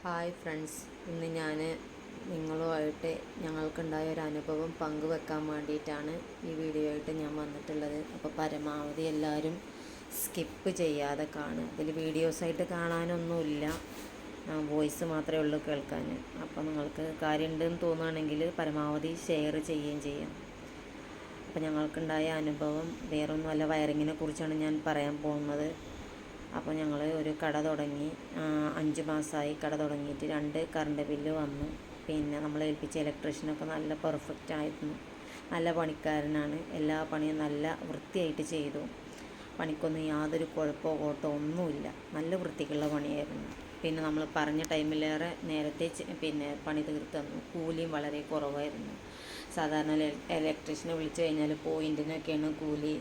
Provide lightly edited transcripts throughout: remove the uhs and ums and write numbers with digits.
Hi friends, ഇന്ന് ഞാൻ നിങ്ങളുമായിട്ട് ഞങ്ങൾക്കുണ്ടായ ഒരു അനുഭവം പങ്കുവെക്കാൻ വേണ്ടിയിട്ടാണ് ഈ വീഡിയോ ആയിട്ട് ഞാൻ വന്നിട്ടുള്ളത്. അപ്പോൾ പരമാവധി എല്ലാവരും സ്കിപ്പ് ചെയ്യാതെ കാണുക. ഇതിൽ വീഡിയോസായിട്ട് കാണാനൊന്നുമില്ല, വോയിസ് മാത്രമേ ഉള്ളൂ കേൾക്കാൻ. അപ്പോൾ നിങ്ങൾക്ക് കാര്യമുണ്ടെന്ന് തോന്നുകയാണെങ്കിൽ പരമാവധി ഷെയർ ചെയ്യുകയും ചെയ്യാം. അപ്പോൾ ഞങ്ങൾക്കുണ്ടായ അനുഭവം വേറൊന്നുമല്ല, വയറിങ്ങിനെ കുറിച്ചാണ് ഞാൻ പറയാൻ പോകുന്നത്. അപ്പോൾ ഞങ്ങൾ ഒരു കട തുടങ്ങി, 5 മാസമായി കട തുടങ്ങിയിട്ട്. 2 കറണ്ട് ബില്ല് വന്നു. പിന്നെ നമ്മൾ ഏൽപ്പിച്ച ഇലക്ട്രീഷ്യനൊക്കെ നല്ല പെർഫെക്റ്റ് ആയിരുന്നു, നല്ല പണിക്കാരനാണ്. എല്ലാ പണിയും നല്ല വൃത്തിയായിട്ട് ചെയ്തു. പണിക്കൊന്നും യാതൊരു കുഴപ്പമോ കോട്ടോ ഒന്നുമില്ല, നല്ല വൃത്തിക്കുള്ള പണിയായിരുന്നു. പിന്നെ നമ്മൾ പറഞ്ഞ ടൈമിലേറെ നേരത്തെ പണി തീർത്ത് തന്നു. കൂലിയും വളരെ കുറവായിരുന്നു. സാധാരണ ഇലക്ട്രീഷ്യനെ വിളിച്ചു കഴിഞ്ഞാൽ പോയിൻറ്റിനൊക്കെയാണ് കൂലി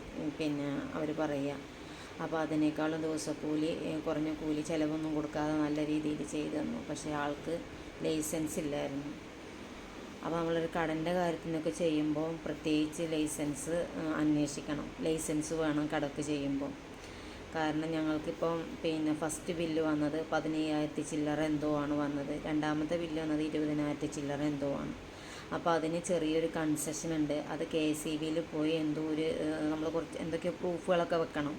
അവർ പറയുക. അപ്പോൾ അതിനേക്കാളും ദിവസക്കൂലി, കുറഞ്ഞ കൂലി, ചിലവൊന്നും കൊടുക്കാതെ നല്ല രീതിയിൽ ചെയ്തു തന്നു. പക്ഷേ ആൾക്ക് ലൈസൻസ് ഇല്ലായിരുന്നു. അപ്പോൾ നമ്മളൊരു കടൻ്റെ കാര്യത്തിനൊക്കെ ചെയ്യുമ്പോൾ പ്രത്യേകിച്ച് ലൈസൻസ് അന്വേഷിക്കണം. ലൈസൻസ് വേണം കടക്ക് ചെയ്യുമ്പോൾ. കാരണം ഞങ്ങൾക്കിപ്പം ഫസ്റ്റ് ബില്ല് വന്നത് 15,000 ചില്ലറ എന്തോ ആണ് വന്നത്. രണ്ടാമത്തെ ബില്ല് വന്നത് 20,000 ചില്ലറ എന്തോ ആണ്. അപ്പോൾ അതിന് ചെറിയൊരു കൺസെഷൻ ഉണ്ട്. അത് KSEBയിൽ പോയി നമ്മൾ കുറച്ച് എന്തൊക്കെയോ പ്രൂഫുകളൊക്കെ വെക്കണം.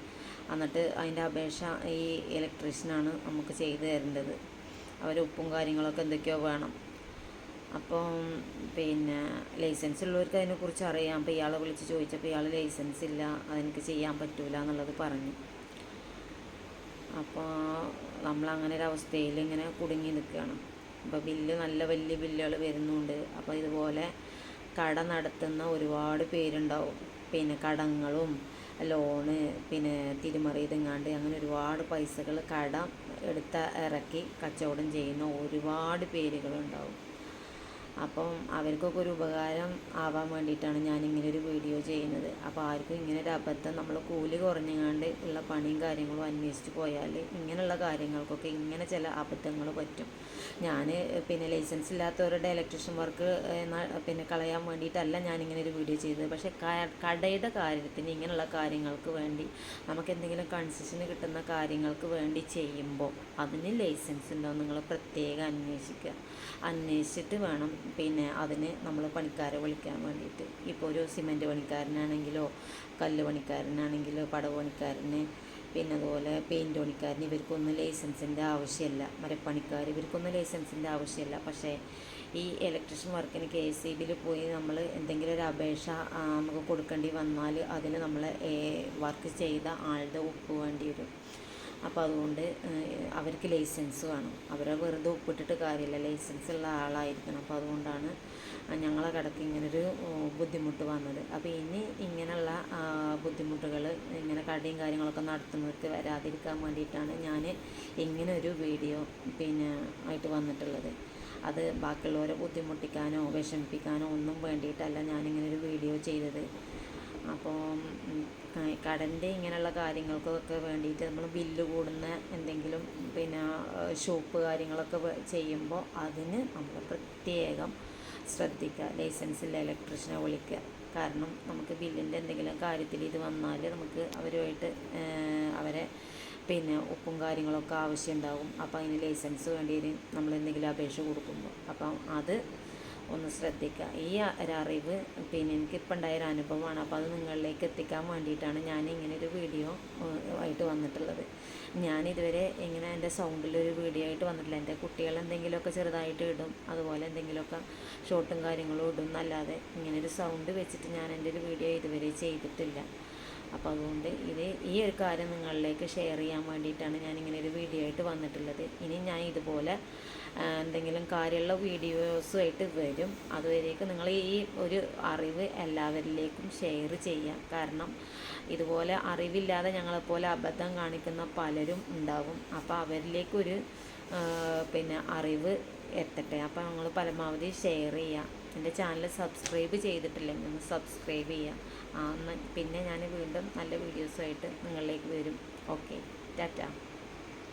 എന്നിട്ട് അതിൻ്റെ അപേക്ഷ ഈ ഇലക്ട്രീഷ്യനാണ് നമുക്ക് ചെയ്തു തരേണ്ടത്. അവർ ഉപ്പും കാര്യങ്ങളൊക്കെ എന്തൊക്കെയോ വേണം. അപ്പം ലൈസൻസ് ഉള്ളവർക്ക് അതിനെക്കുറിച്ച് അറിയാം. അപ്പോൾ ഇയാളെ വിളിച്ച് ചോദിച്ചപ്പോൾ ഇയാൾ ലൈസൻസ് ഇല്ല, അതെനിക്ക് ചെയ്യാൻ പറ്റില്ല എന്നുള്ളത് പറഞ്ഞു. അപ്പോൾ നമ്മളങ്ങനെ ഒരു അവസ്ഥയിൽ ഇങ്ങനെ കുടുങ്ങി നിൽക്കുകയാണ്. അപ്പോൾ ബില്ല് നല്ല വലിയ ബില്ലുകൾ വരുന്നുണ്ട്. അപ്പോൾ ഇതുപോലെ കട നടത്തുന്ന ഒരുപാട് പേരുണ്ടാവും. കടങ്ങളും ലോണ് തിരിമറി ഇതെങ്ങാണ്ട് അങ്ങനെ ഒരുപാട് പൈസകൾ കടം ഇറക്കി കച്ചവടം ചെയ്യുന്ന ഒരുപാട് പേരുകളുണ്ടാവും. അപ്പം അവർക്കൊക്കെ ഒരു ഉപകാരം ആവാൻ വേണ്ടിയിട്ടാണ് ഞാനിങ്ങനെ ഒരു വീഡിയോ ചെയ്യുന്നത്. അപ്പോൾ ആർക്കും ഇങ്ങനെ ഒരു അബദ്ധം, നമ്മൾ കൂലി കുറഞ്ഞങ്ങാണ്ട് ഉള്ള പണിയും കാര്യങ്ങളും അന്വേഷിച്ച് പോയാൽ ഇങ്ങനെയുള്ള കാര്യങ്ങൾക്കൊക്കെ ഇങ്ങനെ ചില അബദ്ധങ്ങൾ പറ്റും. ഞാൻ ലൈസൻസ് ഇല്ലാത്തവരുടെ ഇലക്ട്രീഷ്യൻ വർക്ക് കളയാൻ വേണ്ടിയിട്ടല്ല ഞാനിങ്ങനെ ഒരു വീഡിയോ ചെയ്തത്. പക്ഷേ കടയുടെ കാര്യത്തിന് ഇങ്ങനെയുള്ള കാര്യങ്ങൾക്ക് വേണ്ടി നമുക്ക് എന്തെങ്കിലും കൺസെഷന് കിട്ടുന്ന കാര്യങ്ങൾക്ക് വേണ്ടി ചെയ്യുമ്പോൾ അതിന് ലൈസൻസ് ഉണ്ടോ നിങ്ങൾ പ്രത്യേകം അന്വേഷിച്ചിട്ട് വേണം അതിന് നമ്മൾ പണിക്കാരെ വിളിക്കാൻ വേണ്ടിയിട്ട്. ഇപ്പോൾ ഒരു സിമൻറ്റ് പണിക്കാരനാണെങ്കിലോ കല്ല് പണിക്കാരനാണെങ്കിലോ പടവ് പണിക്കാരന് അതുപോലെ പെയിൻറ്റ് പണിക്കാരന് ഇവർക്കൊന്നും ലൈസൻസിൻ്റെ ആവശ്യമില്ല. മരപ്പണിക്കാർ ഇവർക്കൊന്നും ലൈസൻസിൻ്റെ ആവശ്യമില്ല. പക്ഷേ ഈ ഇലക്ട്രീഷ്യൻ വർക്കിന് KSEBയിൽ പോയി നമ്മൾ എന്തെങ്കിലും ഒരു അപേക്ഷ നമുക്ക് കൊടുക്കേണ്ടി വന്നാൽ അതിന് നമ്മൾ വർക്ക് ചെയ്ത ആളുടെ ഒപ്പ് വേണ്ടി വരും. അപ്പോൾ അതുകൊണ്ട് അവർക്ക് ലൈസൻസ് വേണം. അവരെ വെറുതെ ഒപ്പിട്ടിട്ട് കാര്യമില്ല, ലൈസൻസ് ഉള്ള ആളായിരിക്കണം. അപ്പോൾ അതുകൊണ്ടാണ് ഞങ്ങളെ കടക്ക് ഇങ്ങനൊരു ബുദ്ധിമുട്ട് വന്നത്. അപ്പോൾ ഇനി ഇങ്ങനെയുള്ള ബുദ്ധിമുട്ടുകൾ ഇങ്ങനെ കടയും കാര്യങ്ങളൊക്കെ നടത്തുന്നവർക്ക് വരാതിരിക്കാൻ വേണ്ടിയിട്ടാണ് ഞാൻ ഇങ്ങനെ ഒരു വീഡിയോ ആയിട്ട് വന്നിട്ടുള്ളത്. അത് ബാക്കിയുള്ളവരെ ബുദ്ധിമുട്ടിക്കാനോ വിഷമിപ്പിക്കാനോ ഒന്നും വേണ്ടിയിട്ടല്ല ഞാനിങ്ങനൊരു വീഡിയോ ചെയ്തത്. അപ്പോൾ കടൻ്റെ ഇങ്ങനെയുള്ള കാര്യങ്ങൾക്കൊക്കെ വേണ്ടിയിട്ട് നമ്മൾ ബില്ല് കൂടുന്ന എന്തെങ്കിലും ഷോപ്പ് കാര്യങ്ങളൊക്കെ ചെയ്യുമ്പോൾ അതിന് നമ്മൾ പ്രത്യേകം ശ്രദ്ധിക്കുക. ലൈസൻസില്ല ഇലക്ട്രീഷ്യനെ വിളിക്കുക. കാരണം നമുക്ക് ബില്ലിൻ്റെ എന്തെങ്കിലും കാര്യത്തിൽ ഇത് വന്നാൽ നമുക്ക് അവരുമായിട്ട് അവരെ ഉപ്പും കാര്യങ്ങളൊക്കെ ആവശ്യമുണ്ടാകും. അപ്പോൾ അതിന് ലൈസൻസ് വേണ്ടി നമ്മൾ എന്തെങ്കിലും അപേക്ഷ കൊടുക്കുമ്പോൾ അപ്പം അത് ഒന്ന് ശ്രദ്ധിക്കുക. ഈ ഒരറിവ് എനിക്കിപ്പോൾ ഉണ്ടായൊരു അനുഭവമാണ്. അപ്പോൾ അത് നിങ്ങളിലേക്ക് എത്തിക്കാൻ വേണ്ടിയിട്ടാണ് ഞാൻ ഇങ്ങനെ ഒരു വീഡിയോ ആയിട്ട് വന്നിട്ടുള്ളത്. ഞാനിതുവരെ ഇങ്ങനെ എൻ്റെ സൗണ്ടിലൊരു വീഡിയോ ആയിട്ട് വന്നിട്ടില്ല. എൻ്റെ കുട്ടികൾ എന്തെങ്കിലുമൊക്കെ ചെറുതായിട്ട് ഇടും, അതുപോലെ എന്തെങ്കിലുമൊക്കെ ഷോട്ടും കാര്യങ്ങളും ഇടും എന്നല്ലാതെ ഇങ്ങനൊരു സൗണ്ട് വെച്ചിട്ട് ഞാൻ എൻ്റെ ഒരു വീഡിയോ ഇതുവരെ ചെയ്തിട്ടില്ല. അപ്പോൾ അതുകൊണ്ട് ഈ ഒരു കാര്യം നിങ്ങളിലേക്ക് ഷെയർ ചെയ്യാൻ വേണ്ടിയിട്ടാണ് ഞാനിങ്ങനെ ഒരു വീഡിയോ ആയിട്ട് വന്നിട്ടുള്ളത്. ഇനി ഞാൻ ഇതുപോലെ എന്തെങ്കിലും കാര്യമുള്ള വീഡിയോസുമായിട്ട് വരും. അതുവരേക്കും നിങ്ങൾ ഈ ഒരു അറിവ് എല്ലാവരിലേക്കും ഷെയർ ചെയ്യുക. കാരണം ഇതുപോലെ അറിവില്ലാതെ ഞങ്ങളെപ്പോലെ അബദ്ധം കാണിക്കുന്ന പലരും ഉണ്ടാവും. അപ്പോൾ അവരിലേക്കൊരു അറിവ് എത്തട്ടെ. അപ്പോൾ നിങ്ങൾ പരമാവധി ഷെയർ ചെയ്യുക. എൻ്റെ ചാനൽ സബ്സ്ക്രൈബ് ചെയ്തിട്ടില്ലെങ്കിൽ ഒന്ന് സബ്സ്ക്രൈബ് ചെയ്യുക. പിന്നെ ഞാൻ വീണ്ടും നല്ല വീഡിയോസുമായിട്ട് നിങ്ങളിലേക്ക് വരും. ഓക്കെ, ടാറ്റ.